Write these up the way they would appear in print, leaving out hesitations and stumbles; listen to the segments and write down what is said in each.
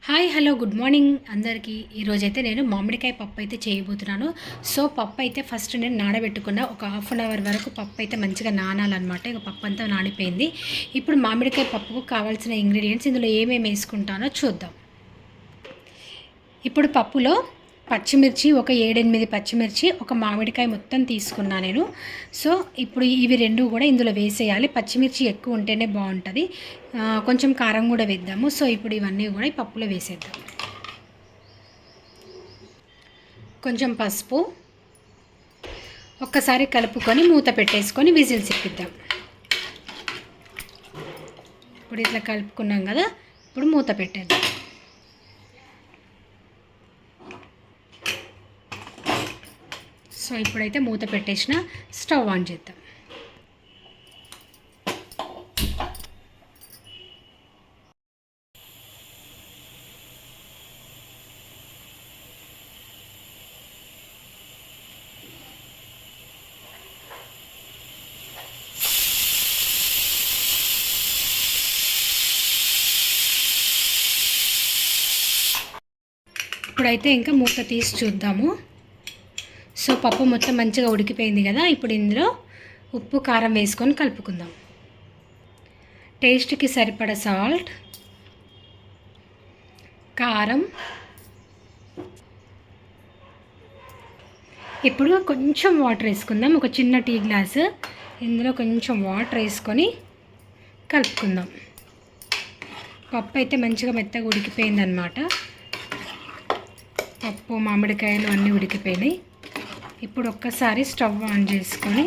Hi hello good morning అందరికీ. ఈరోజైతే నేను మామిడికాయ పప్పు అయితే చేయబోతున్నాను. సో పప్పు అయితే ఫస్ట్ నేను నానబెట్టుకున్న ఒక హాఫ్ అన్ అవర్ వరకు పప్పు అయితే మంచిగా నానాలన్నమాట. ఇక పప్పు అంతా నానిపోయింది. ఇప్పుడు మామిడికాయ పప్పుకు కావాల్సిన ఇంగ్రీడియంట్స్ ఇందులో ఏమేమి వేసుకుంటానో చూద్దాం. ఇప్పుడు పప్పులో పచ్చిమిర్చి ఒక 7-8 పచ్చిమిర్చి, ఒక మామిడికాయ మొత్తం తీసుకున్నా నేను. సో ఇప్పుడు ఇవి రెండు కూడా ఇందులో వేసేయాలి. పచ్చిమిర్చి ఎక్కువ ఉంటేనే బాగుంటుంది. కొంచెం కారం కూడా వేద్దాము. సో ఇప్పుడు ఇవన్నీ కూడా ఈ పప్పులో వేసేద్దాం. కొంచెం పసుపు, ఒక్కసారి కలుపుకొని మూత పెట్టేసుకొని విజిల్స్ ఇప్పిద్దాం. ఇప్పుడు ఇట్లా కలుపుకున్నాం కదా, ఇప్పుడు మూత పెట్టేద్దాం. సో ఇప్పుడైతే మూత పెట్టేసిన, స్టవ్ ఆన్ చేద్దాం. ఇప్పుడైతే ఇంకా మూత తీసి చూద్దాము. సో పప్పు మొత్తం మంచిగా ఉడికిపోయింది కదా. ఇప్పుడు ఇందులో ఉప్పు కారం వేసుకొని కలుపుకుందాం. టేస్ట్కి సరిపడ సాల్ట్, కారం. ఇప్పుడు కొంచెం వాటర్ వేసుకుందాం. ఒక చిన్న టీ గ్లాసు ఇందులో కొంచెం వాటర్ వేసుకొని కలుపుకుందాం. పప్పు అయితే మంచిగా మెత్తగా ఉడికిపోయిందన్నమాట. పప్పు మామిడికాయలు అన్నీ ఉడికిపోయినాయి. ఇప్పుడు ఒక్కసారి స్టవ్ ఆన్ చేసుకొని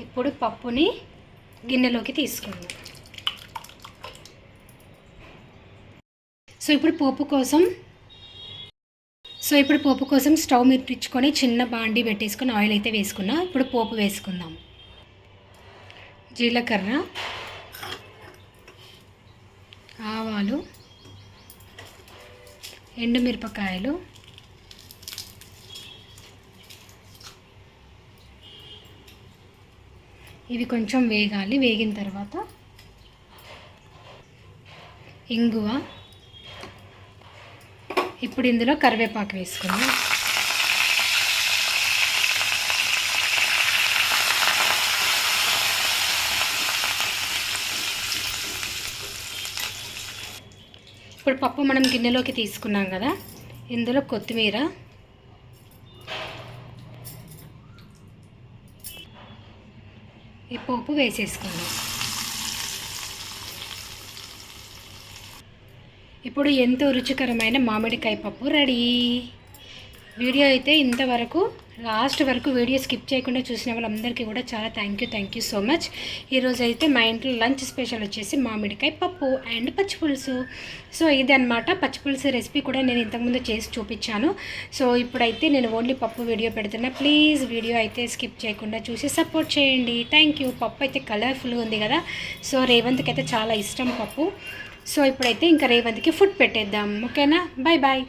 ఇప్పుడు పప్పుని గిన్నెలోకి తీసుకుందాం. సో ఇప్పుడు పోపు కోసం స్టవ్ ముట్టించుకొని చిన్న బాండి పెట్టేసుకొని ఆయిల్ అయితే వేసుకున్నా. ఇప్పుడు పోపు వేసుకుందాం. జీలకర్ర, ఆవాలు, ఎండుమిరపకాయలు, ఇవి కొంచెం వేగాలి. వేగిన తర్వాత ఇంగువ. ఇప్పుడు ఇందులో కరివేపాకు వేసుకుందాం. ఇప్పుడు పప్పు మనం గిన్నెలోకి తీసుకున్నాం కదా, ఇందులో కొత్తిమీర, ఈ పోపు వేసేసుకుందాం. ఇప్పుడు ఎంతో రుచికరమైన మామిడికాయ పప్పు రెడీ. వీడియో అయితే ఇంతవరకు లాస్ట్ వరకు వీడియో స్కిప్ చేయకుండా చూసిన వాళ్ళందరికీ కూడా చాలా థ్యాంక్ యూ సో మచ్. ఈరోజు అయితే మా ఇంట్లో లంచ్ స్పెషల్ వచ్చేసి మామిడికాయ పప్పు అండ్ పచ్చిపులుసు. సో ఇది అనమాట. పచ్చిపులుసు రెసిపీ కూడా నేను ఇంతకుముందు చేసి చూపించాను. సో ఇప్పుడైతే నేను ఓన్లీ పప్పు వీడియో పెడుతున్నా. ప్లీజ్ వీడియో అయితే స్కిప్ చేయకుండా చూసి సపోర్ట్ చేయండి. Thank you. పప్పు అయితే కలర్ఫుల్గా ఉంది కదా. సో రేవంత్కి అయితే చాలా ఇష్టం పప్పు. సో ఇప్పుడైతే ఇంకా రేవంత్కి ఫుడ్ పెట్టేద్దాం. ఓకేనా? Bye bye.